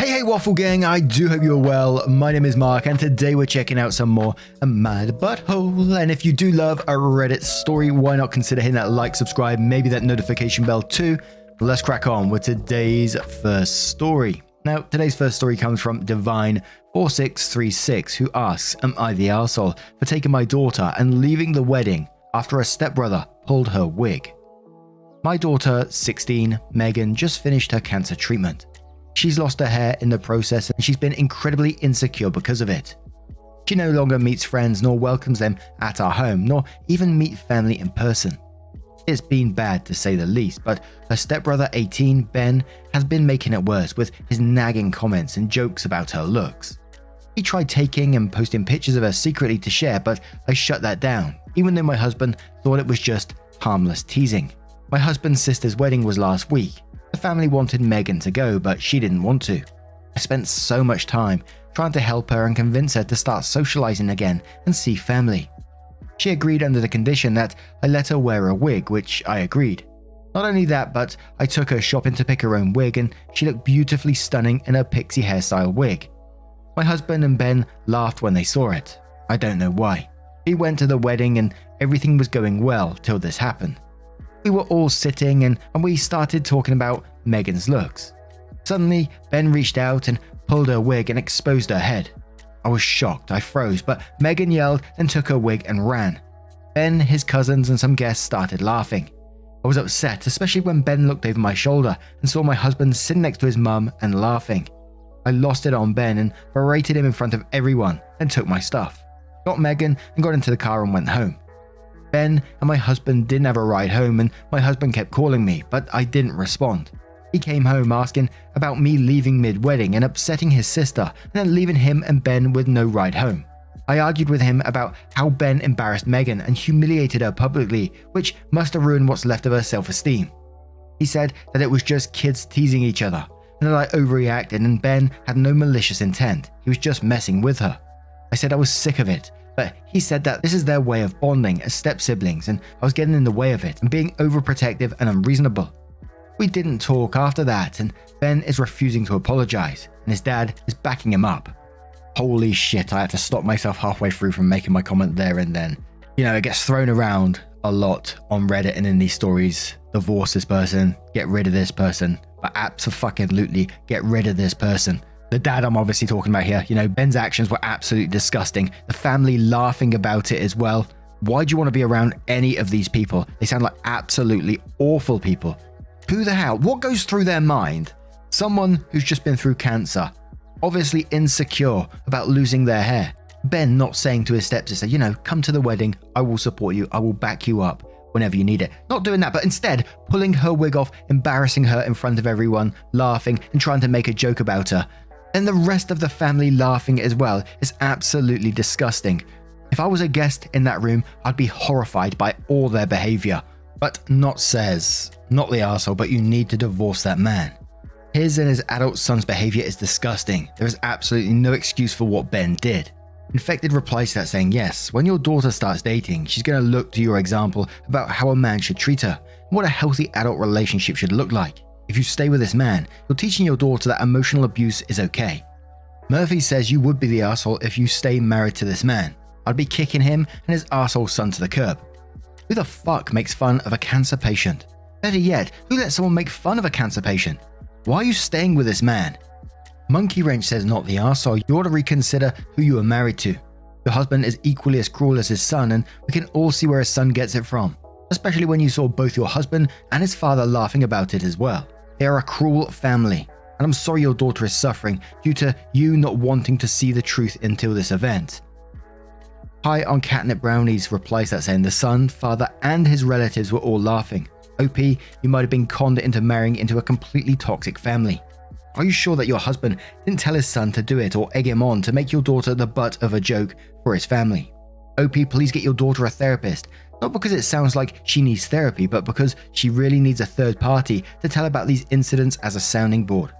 Hey Waffle Gang, I do hope you're well. My name is Mark and today we're checking out some more Mad Butthole. And if you do love a Reddit story, why not consider hitting that like, subscribe, maybe that notification bell too. Let's crack on with today's first story. Now, today's first story comes from Divine4636, who asks, am I the arsehole for taking my daughter and leaving the wedding after a stepbrother pulled her wig? My daughter, 16, Megan, just finished her cancer treatment. She's lost her hair in the process and she's been incredibly insecure because of it. She no longer meets friends nor welcomes them at our home, nor even meet family in person. It's been bad to say the least, but her stepbrother 18, Ben, has been making it worse with his nagging comments and jokes about her looks. He tried taking and posting pictures of her secretly to share, but I shut that down, even though my husband thought it was just harmless teasing. My husband's sister's wedding was last week. The family wanted Megan to go, but she didn't want to. I spent so much time trying to help her and convince her to start socializing again and see family. She agreed under the condition that I let her wear a wig, which I agreed. Not only that, but I took her shopping to pick her own wig and she looked beautifully stunning in her pixie hairstyle wig. My husband and Ben laughed when they saw it. I don't know why. We went to the wedding and everything was going well till this happened. We were all sitting and we started talking about Megan's looks. Suddenly, Ben reached out and pulled her wig and exposed her head. I was shocked, I froze, but Megan yelled and took her wig and ran. Ben, his cousins and some guests started laughing. I was upset, especially when Ben looked over my shoulder and saw my husband sitting next to his mum and laughing. I lost it on Ben and berated him in front of everyone and took my stuff, got Megan and got into the car and went home. Ben and my husband didn't have a ride home and my husband kept calling me, but I didn't respond. He came home asking about me leaving mid-wedding and upsetting his sister and then leaving him and Ben with no ride home. I argued with him about how Ben embarrassed Megan and humiliated her publicly, which must have ruined what's left of her self-esteem. He said that it was just kids teasing each other and that I overreacted and Ben had no malicious intent. He was just messing with her. I said I was sick of it. But he said that this is their way of bonding as step-siblings and I was getting in the way of it and being overprotective and unreasonable. We didn't talk after that and Ben is refusing to apologize and his dad is backing him up. Holy shit, I had to stop myself halfway through from making my comment there and then. You know, it gets thrown around a lot on Reddit and in these stories. Divorce this person, get rid of this person, but abso-fucking-lutely get rid of this person. The dad I'm obviously talking about here, you know, Ben's actions were absolutely disgusting. The family laughing about it as well. Why do you want to be around any of these people? They sound like absolutely awful people. Who the hell? What goes through their mind? Someone who's just been through cancer, obviously insecure about losing their hair. Ben not saying to his stepsister, you know, come to the wedding, I will support you, I will back you up whenever you need it. Not doing that, but instead pulling her wig off, embarrassing her in front of everyone, laughing and trying to make a joke about her. And the rest of the family laughing as well is absolutely disgusting. If I was a guest in that room, I'd be horrified by all their behavior. But not says, not the arsehole, but you need to divorce that man. His and his adult son's behavior is disgusting. There is absolutely no excuse for what Ben did. Infected replies to that saying, yes, when your daughter starts dating, she's going to look to your example about how a man should treat her, and what a healthy adult relationship should look like. If you stay with this man, you're teaching your daughter that emotional abuse is okay. Murphy says you would be the arsehole if you stay married to this man. I'd be kicking him and his arsehole son to the curb. Who the fuck makes fun of a cancer patient? Better yet, who lets someone make fun of a cancer patient? Why are you staying with this man? Monkey Wrench says not the arsehole, you ought to reconsider who you are married to. Your husband is equally as cruel as his son and we can all see where his son gets it from. Especially when you saw both your husband and his father laughing about it as well. They are a cruel family, and I'm sorry your daughter is suffering due to you not wanting to see the truth until this event. High on Catnip Brownies replies that saying the son, father, and his relatives were all laughing. OP, you might have been conned into marrying into a completely toxic family. Are you sure that your husband didn't tell his son to do it or egg him on to make your daughter the butt of a joke for his family? OP, please get your daughter a therapist. Not because it sounds like she needs therapy, but because she really needs a third party to tell about these incidents as a sounding board.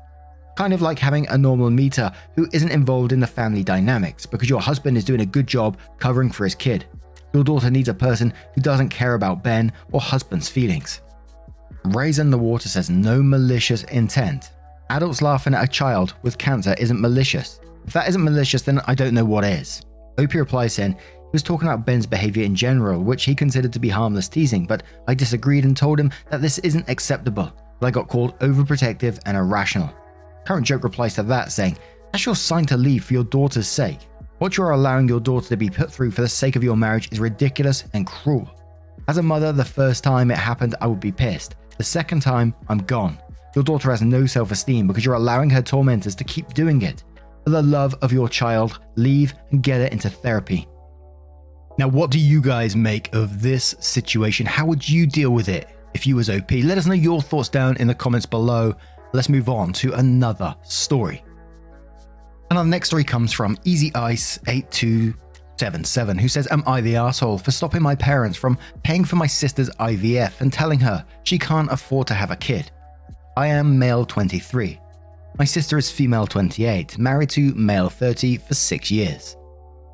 Kind of like having a normal meter who isn't involved in the family dynamics because your husband is doing a good job covering for his kid. Your daughter needs a person who doesn't care about Ben or husband's feelings. Raise in the Water says no malicious intent. Adults laughing at a child with cancer isn't malicious. If that isn't malicious, then I don't know what is. Opie replies saying he was talking about Ben's behavior in general, which he considered to be harmless teasing, but I disagreed and told him that this isn't acceptable, but I got called overprotective and irrational. Current Joke replies to that saying, that's your sign to leave for your daughter's sake. What you are allowing your daughter to be put through for the sake of your marriage is ridiculous and cruel. As a mother, the first time it happened, I would be pissed. The second time, I'm gone. Your daughter has no self-esteem because you're allowing her tormentors to keep doing it. For the love of your child, leave and get her into therapy. Now, what do you guys make of this situation? How would you deal with it if you was OP? Let us know your thoughts down in the comments below. Let's move on to another story. And our next story comes from Easy Ice 8277, who says, am I the asshole for stopping my parents from paying for my sister's IVF and telling her she can't afford to have a kid? I am male 23. My sister is female 28, married to male 30 for 6 years.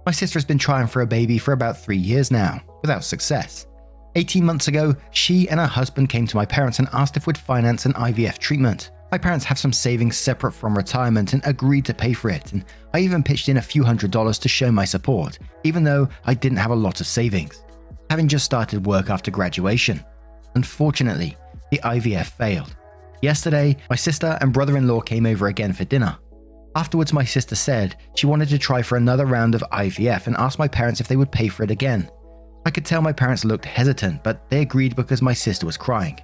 My sister has been trying for a baby for about 3 years now, without success. 18 months ago, she and her husband came to my parents and asked if we'd finance an IVF treatment. My parents have some savings separate from retirement and agreed to pay for it, and I even pitched in a few $100s to show my support, even though I didn't have a lot of savings, having just started work after graduation. Unfortunately, the IVF failed. Yesterday, my sister and brother-in-law came over again for dinner. Afterwards, my sister said she wanted to try for another round of IVF and asked my parents if they would pay for it again. I could tell my parents looked hesitant, but they agreed because my sister was crying.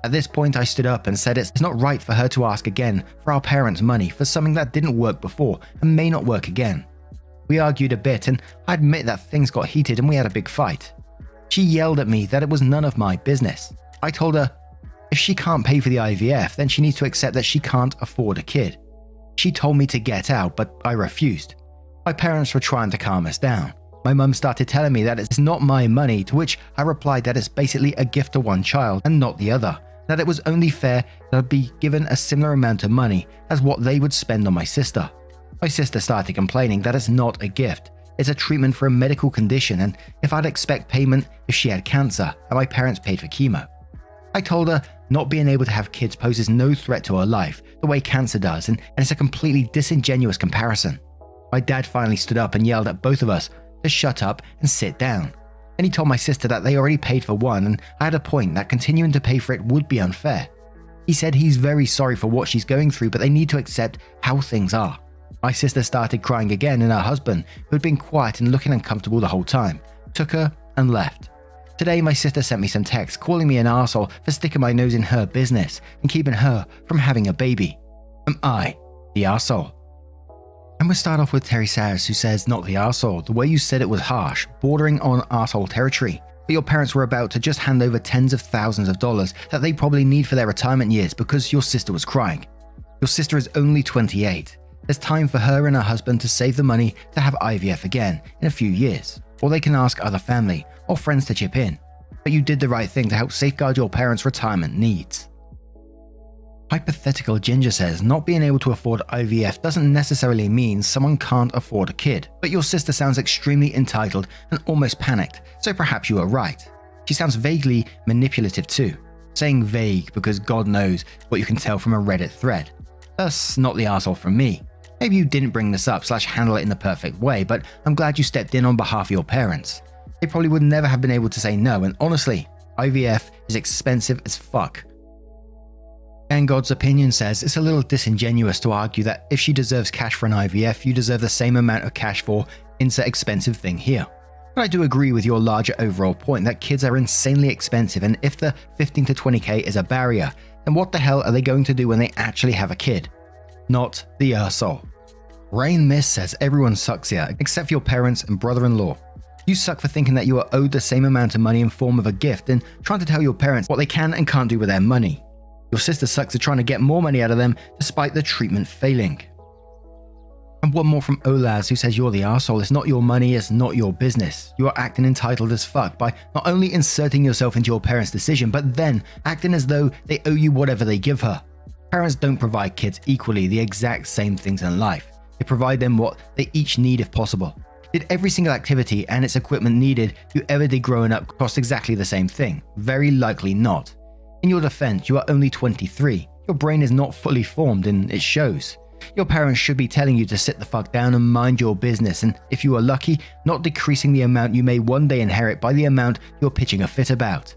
At this point, I stood up and said it's not right for her to ask again for our parents' money for something that didn't work before and may not work again. We argued a bit, and I admit that things got heated and we had a big fight. She yelled at me that it was none of my business. I told her if she can't pay for the IVF, then she needs to accept that she can't afford a kid. She told me to get out, but I refused. My parents were trying to calm us down. My mum started telling me that it's not my money, to which I replied that it's basically a gift to one child and not the other, that it was only fair that I'd be given a similar amount of money as what they would spend on my sister. My sister started complaining that it's not a gift, it's a treatment for a medical condition, and if I'd expect payment if she had cancer and my parents paid for chemo. I told her not being able to have kids poses no threat to her life the way cancer does, and it's a completely disingenuous comparison. My dad finally stood up and yelled at both of us to shut up and sit down. And he told my sister that they already paid for one, and I had a point that continuing to pay for it would be unfair. He said he's very sorry for what she's going through, but they need to accept how things are. My sister started crying again, and her husband, who had been quiet and looking uncomfortable the whole time, took her and left. Today, my sister sent me some texts calling me an arsehole for sticking my nose in her business and keeping her from having a baby. Am I the arsehole? And we'll start off with Terry Sayers, who says, not the arsehole. The way you said it was harsh, bordering on arsehole territory. But your parents were about to just hand over tens of thousands of dollars that they probably need for their retirement years because your sister was crying. Your sister is only 28. There's time for her and her husband to save the money to have IVF again in a few years. Or they can ask other family or friends to chip in. But you did the right thing to help safeguard your parents' retirement needs. Hypothetical Ginger says, not being able to afford IVF doesn't necessarily mean someone can't afford a kid, but your sister sounds extremely entitled and almost panicked, so perhaps you are right. She sounds vaguely manipulative too, saying vague because God knows what you can tell from a Reddit thread. Thus, not the arsehole from me. Maybe you didn't bring this up / handle it in the perfect way, but I'm glad you stepped in on behalf of your parents. They probably would never have been able to say no, and honestly, IVF is expensive as fuck. And God's Opinion says it's a little disingenuous to argue that if she deserves cash for an IVF, you deserve the same amount of cash for insert expensive thing here. But I do agree with your larger overall point that kids are insanely expensive, and if the 15 to 20k is a barrier, then what the hell are they going to do when they actually have a kid? Not the arsehole. Rain Mist says everyone sucks here, except for your parents and brother-in-law. You suck for thinking that you are owed the same amount of money in form of a gift and trying to tell your parents what they can and can't do with their money. Your sister sucks at trying to get more money out of them despite the treatment failing. And one more from Olaz, who says you're the arsehole. It's not your money, it's not your business. You are acting entitled as fuck by not only inserting yourself into your parents' decision, but then acting as though they owe you whatever they give her. Parents don't provide kids equally the exact same things in life. They provide them what they each need if possible. Did every single activity and its equipment needed you ever did growing up cost exactly the same thing? Very likely not. In your defense, you are only 23. Your brain is not fully formed and it shows. Your parents should be telling you to sit the fuck down and mind your business, and if you are lucky, not decreasing the amount you may one day inherit by the amount you're pitching a fit about.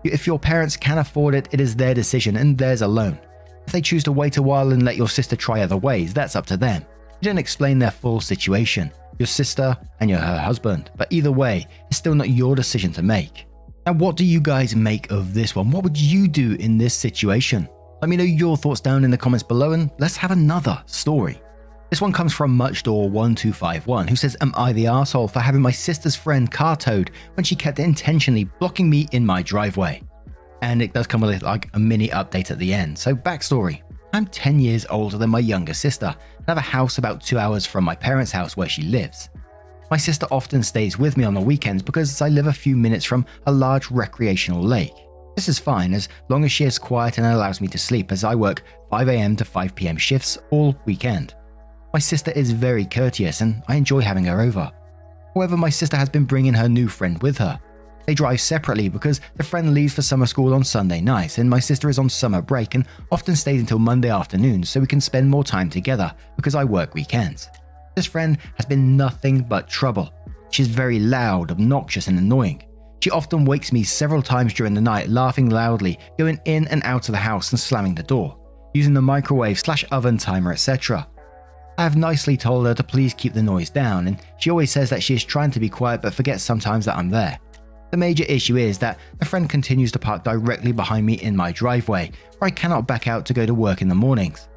If your parents can afford it, it is their decision and theirs alone. If they choose to wait a while and let your sister try other ways, that's up to them. You don't explain their full situation, your sister and her husband, but either way, it's still not your decision to make. Now, what do you guys make of this one? What would you do in this situation? Let me know your thoughts down in the comments below, and let's have another story. This one comes from Muchdoor1251, who says, am I the arsehole for having my sister's friend car towed when she kept intentionally blocking me in my driveway? And it does come with like a mini update at the end. So backstory, I'm 10 years older than my younger sister and have a house about 2 hours from my parents' house where she lives. My sister often stays with me on the weekends because I live a few minutes from a large recreational lake. This is fine as long as she is quiet and allows me to sleep, as I work 5 AM to 5 PM shifts all weekend. My sister is very courteous and I enjoy having her over. However, my sister has been bringing her new friend with her. They drive separately because the friend leaves for summer school on Sunday nights and my sister is on summer break and often stays until Monday afternoon so we can spend more time together because I work weekends. This friend has been nothing but trouble. She is very loud, obnoxious and annoying. She often wakes me several times during the night, laughing loudly, going in and out of the house and slamming the door, using the microwave/oven timer, etc. I have nicely told her to please keep the noise down, and she always says that she is trying to be quiet but forgets sometimes that I'm there. The major issue is that the friend continues to park directly behind me in my driveway, where I cannot back out to go to work in the mornings.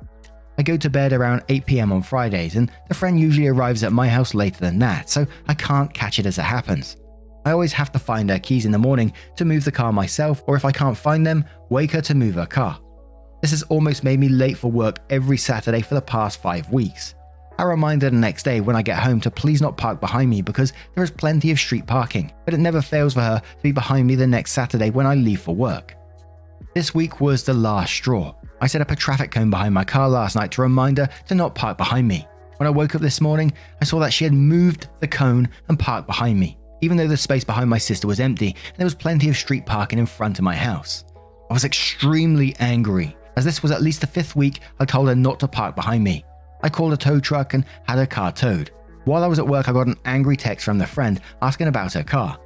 I go to bed around 8 PM on Fridays, and the friend usually arrives at my house later than that, so I can't catch it as it happens. I always have to find her keys in the morning to move the car myself, or if I can't find them, wake her to move her car. This has almost made me late for work every Saturday for the past 5 weeks. I remind her the next day when I get home to please not park behind me because there is plenty of street parking, but it never fails for her to be behind me the next Saturday when I leave for work. This week was the last straw. I set up a traffic cone behind my car last night to remind her to not park behind me. When I woke up this morning, I saw that she had moved the cone and parked behind me, even though the space behind my sister was empty and there was plenty of street parking in front of my house. I was extremely angry, as this was at least the 5th week I told her not to park behind me. I called a tow truck and had her car towed. While I was at work, I got an angry text from the friend asking about her car.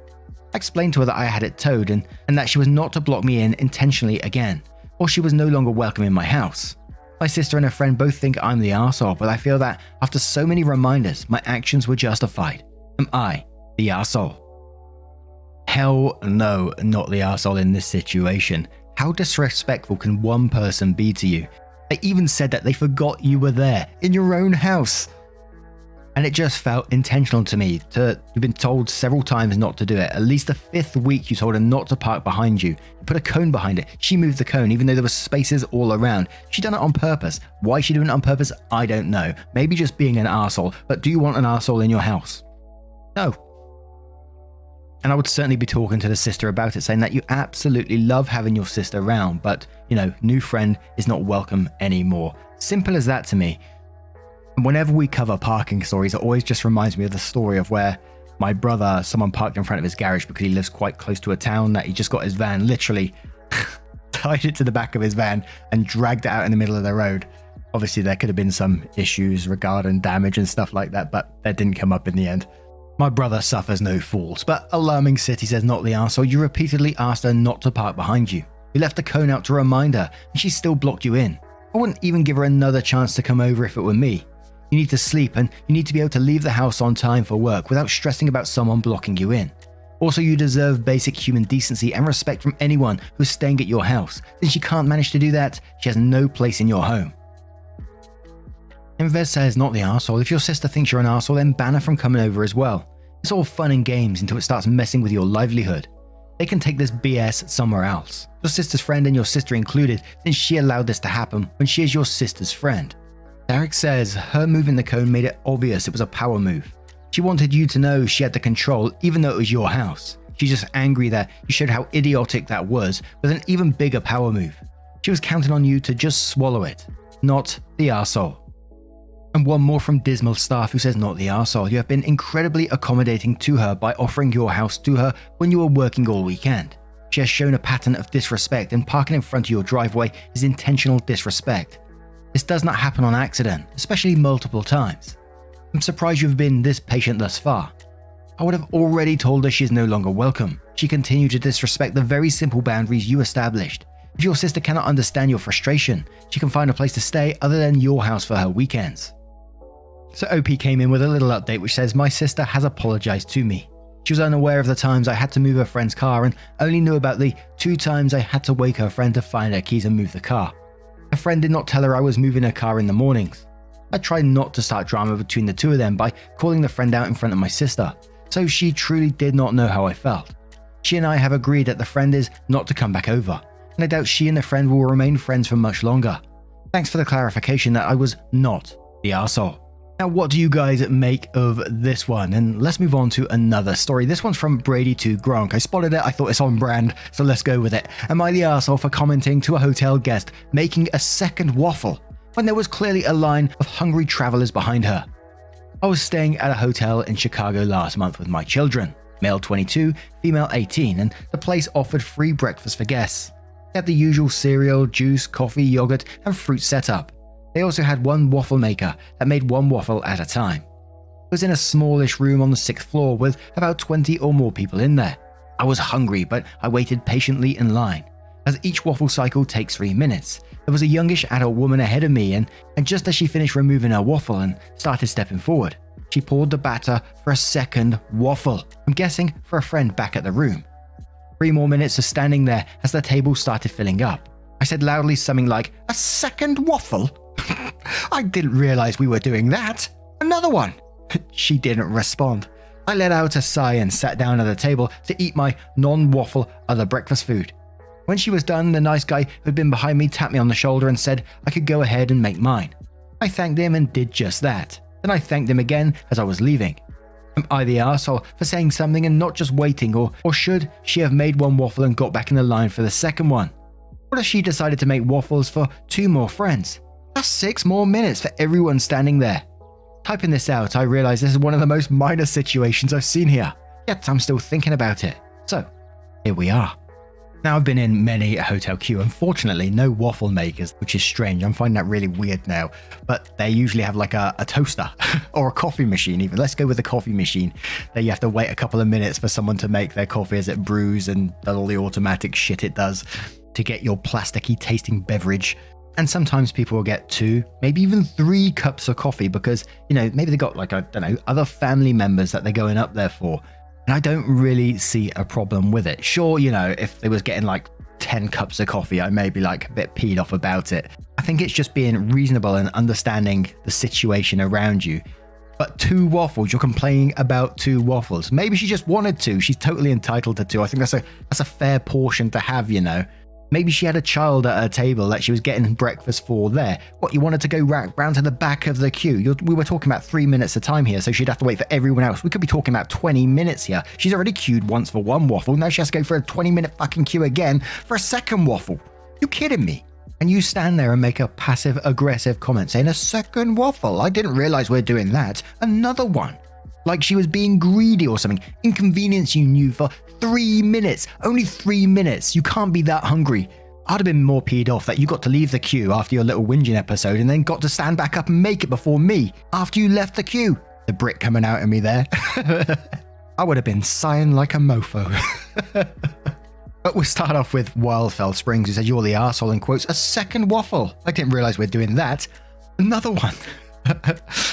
I explained to her that I had it towed and that she was not to block me in intentionally again, or she was no longer welcome in my house. My sister and her friend both think I'm the arsehole, but I feel that after so many reminders, my actions were justified. Am I the arsehole? Hell no, not the arsehole in this situation. How disrespectful can one person be to you? They even said that they forgot you were there, in your own house. And it just felt intentional to me. You've been told several times not to do it. At least the 5th week you told her not to park behind you. You put a cone behind it. She moved the cone even though there were spaces all around. She done it on purpose. Why she doing it on purpose, I don't know. Maybe just being an arsehole. But do you want an arsehole in your house? No. And I would certainly be talking to the sister about it, saying that you absolutely love having your sister around, but, new friend is not welcome anymore. Simple as that to me. And whenever we cover parking stories, it always just reminds me of the story of where my brother, someone parked in front of his garage because he lives quite close to a town, that he just got his van, literally tied it to the back of his van and dragged it out in the middle of the road. Obviously, there could have been some issues regarding damage and stuff like that, but that didn't come up in the end. My brother suffers no fools, but Alarming City says not the arsehole. You repeatedly asked her not to park behind you. You left the cone out to remind her, and she still blocked you in. I wouldn't even give her another chance to come over if it were me. You need to sleep, and you need to be able to leave the house on time for work without stressing about someone blocking you in. Also, you deserve basic human decency and respect from anyone who is staying at your house. Since she can't manage to do that, she has no place in your home. Invez says not the arsehole. If your sister thinks you're an arsehole, then ban her from coming over as well. It's all fun and games until it starts messing with your livelihood. They can take this BS somewhere else. Your sister's friend and your sister included, since she allowed this to happen when she is your sister's friend. Derek says her moving the cone made it obvious it was a power move. She wanted you to know she had the control even though it was your house. She's just angry that you showed how idiotic that was with an even bigger power move. She was counting on you to just swallow it, not the arsehole. And one more from Dismal Staff who says not the arsehole. You have been incredibly accommodating to her by offering your house to her when you were working all weekend. She has shown a pattern of disrespect, and parking in front of your driveway is intentional disrespect. This does not happen on accident, especially multiple times. I'm surprised you've been this patient thus far. I would have already told her she is no longer welcome. She continued to disrespect the very simple boundaries you established. If your sister cannot understand your frustration, she can find a place to stay other than your house for her weekends. So OP came in with a little update which says, my sister has apologized to me. She was unaware of the times I had to move her friend's car and only knew about the 2 times I had to wake her friend to find her keys and move the car. Her friend did not tell her I was moving her car in the mornings. I tried not to start drama between the two of them by calling the friend out in front of my sister, so she truly did not know how I felt. She and I have agreed that the friend is not to come back over, and I doubt she and the friend will remain friends for much longer. Thanks for the clarification that I was not the arsehole. Now, what do you guys make of this one? And let's move on to another story. This one's from Brady to Gronk. I spotted it, I thought it's on brand, so let's go with it. Am I the arsehole for commenting to a hotel guest making a second waffle when there was clearly a line of hungry travelers behind her? I was staying at a hotel in Chicago last month with my children, male 22, female 18, and the place offered free breakfast for guests. They had the usual cereal, juice, coffee, yogurt, and fruit setup. They also had one waffle maker that made one waffle at a time. It was in a smallish room on the 6th floor with about 20 or more people in there. I was hungry, but I waited patiently in line. As each waffle cycle takes 3 minutes, there was a youngish adult woman ahead of me, and just as she finished removing her waffle and started stepping forward, she poured the batter for a second waffle. I'm guessing for a friend back at the room. 3 more minutes of standing there as the table started filling up. I said loudly something like, "A second waffle? I didn't realize we were doing that. Another one." She didn't respond. I let out a sigh and sat down at the table to eat my non-waffle other breakfast food. When she was done, the nice guy who had been behind me tapped me on the shoulder and said I could go ahead and make mine. I thanked him and did just that. Then I thanked him again as I was leaving. Am I the arsehole for saying something and not just waiting, or should she have made one waffle and got back in the line for the second one? What if she decided to make waffles for 2 more friends? That's 6 more minutes for everyone standing there. Typing this out, I realize this is one of the most minor situations I've seen here, yet I'm still thinking about it. So, here we are. Now, I've been in many a hotel queue. Unfortunately, no waffle makers, which is strange. I'm finding that really weird now. But they usually have like a toaster or a coffee machine even. Let's go with the coffee machine. There you have to wait a couple of minutes for someone to make their coffee as it brews and does all the automatic shit it does to get your plasticky tasting beverage. And sometimes people will get 2, maybe even 3 cups of coffee because, maybe they got like, other family members that they're going up there for. And I don't really see a problem with it. Sure, if they was getting like 10 cups of coffee, I may be like a bit peed off about it. I think it's just being reasonable and understanding the situation around you. But 2 waffles, you're complaining about 2 waffles. Maybe she just wanted 2. She's totally entitled to 2. I think that's a fair portion to have, Maybe she had a child at her table that she was getting breakfast for there. What, you wanted to go round to the back of the queue? We were talking about 3 minutes of time here, so she'd have to wait for everyone else. We could be talking about 20 minutes here. She's already queued once for 1 waffle. Now she has to go for a 20-minute fucking queue again for a second waffle. You kidding me? And you stand there and make a passive-aggressive comment saying, "A second waffle? I didn't realize we're doing that. Another one." Like she was being greedy or something. Inconveniencing you for 3 minutes. Only 3 minutes. You can't be that hungry. I'd have been more peed off that you got to leave the queue after your little whinging episode and then got to stand back up and make it before me after you left the queue. The Brit coming out of me there. I would have been sighing like a mofo. But we'll start off with Wildfell Springs, who said, "You're the arsehole," in quotes, "a second waffle. I didn't realize we're doing that. Another one."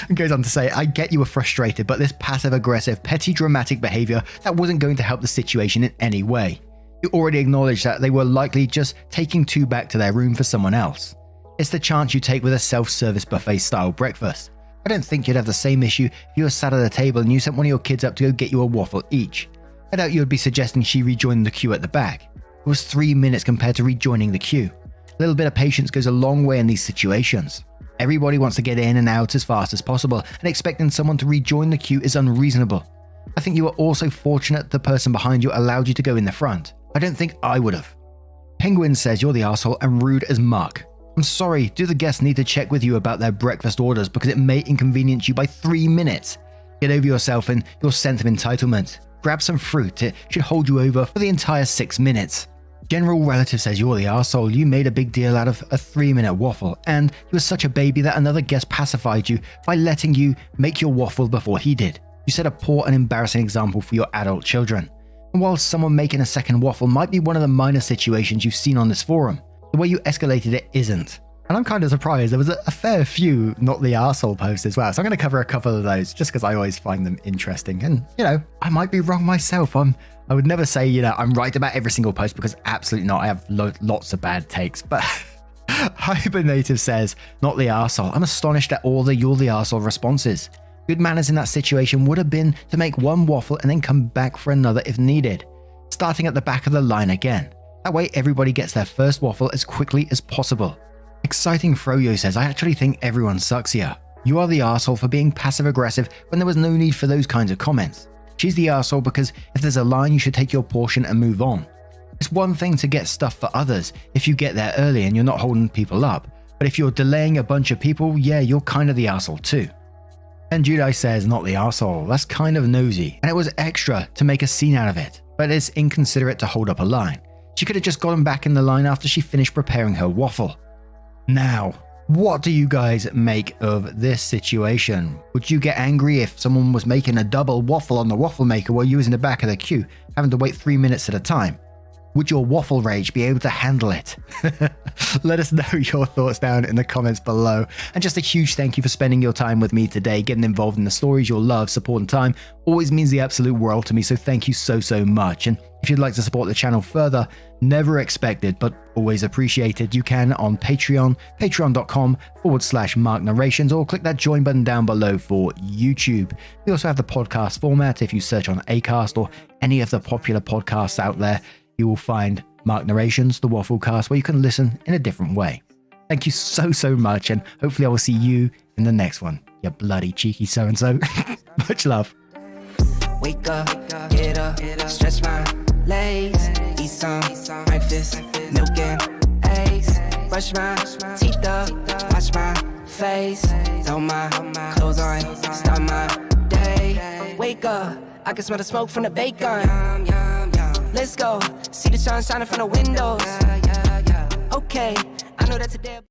And goes on to say, "I get you were frustrated, but this passive-aggressive, petty, dramatic behavior, that wasn't going to help the situation in any way. You already acknowledged that they were likely just taking 2 back to their room for someone else. It's the chance you take with a self-service buffet-style breakfast. I don't think you'd have the same issue if you were sat at a table and you sent one of your kids up to go get you a waffle each. I doubt you would be suggesting she rejoin the queue at the back. It was 3 minutes compared to rejoining the queue. A little bit of patience goes a long way in these situations. Everybody wants to get in and out as fast as possible, and expecting someone to rejoin the queue is unreasonable. I think you were also fortunate the person behind you allowed you to go in the front. I don't think I would have." Penguin says, "You're the arsehole and rude as muck. I'm sorry, do the guests need to check with you about their breakfast orders because it may inconvenience you by 3 minutes? Get over yourself and your sense of entitlement. Grab some fruit, it should hold you over for the entire 6 minutes. General relative says you're the arsehole. You made a big deal out of a 3-minute waffle, and you were such a baby that another guest pacified you by letting you make your waffle before he did. You set a poor and embarrassing example for your adult children. And while someone making a second waffle might be one of the minor situations you've seen on this forum, the way you escalated it isn't. And I'm kind of surprised there was a fair few not the arsehole posts as well. So I'm going to cover a couple of those just because I always find them interesting. And, I might be wrong myself. I would never say, I'm right about every single post because absolutely not. I have lots of bad takes. But Hibernative says, not the arsehole. I'm astonished at all the you're the arsehole responses. Good manners in that situation would have been to make one waffle and then come back for another if needed, starting at the back of the line again. That way everybody gets their first waffle as quickly as possible. Exciting Froyo says, I actually think everyone sucks here. You are the arsehole for being passive aggressive when there was no need for those kinds of comments. She's the arsehole because if there's a line you should take your portion and move on. It's one thing to get stuff for others if you get there early and you're not holding people up, but if you're delaying a bunch of people, yeah, you're kind of the arsehole too. And Judai says, not the arsehole, that's kind of nosy, and it was extra to make a scene out of it, but it's inconsiderate to hold up a line. She could have just gotten back in the line after she finished preparing her waffle. Now, what do you guys make of this situation? Would you get angry if someone was making a double waffle on the waffle maker while you was in the back of the queue, having to wait 3 minutes at a time? Would your waffle rage be able to handle it? Let us know your thoughts down in the comments below. And just a huge thank you for spending your time with me today. Getting involved in the stories, your love, support and time always means the absolute world to me. So thank you so much. And if you'd like to support the channel further, never expected, but always appreciated, you can on Patreon, patreon.com/Mark Narrations, or click that join button down below for YouTube. We also have the podcast format. If you search on Acast or any of the popular podcasts out there, you will find Mark Narrations, the Wafflecast, where you can listen in a different way. Thank you so much, and hopefully I will see you in the next one. You bloody cheeky so-and-so. Much love. Wake up, get up, stretch my legs, eat some breakfast, milk and eggs, brush my teeth up, wash my face, throw my clothes on, start my day. Wake up, I can smell the smoke from the bacon. Let's go, see the sun shining from the windows. Okay, I know that today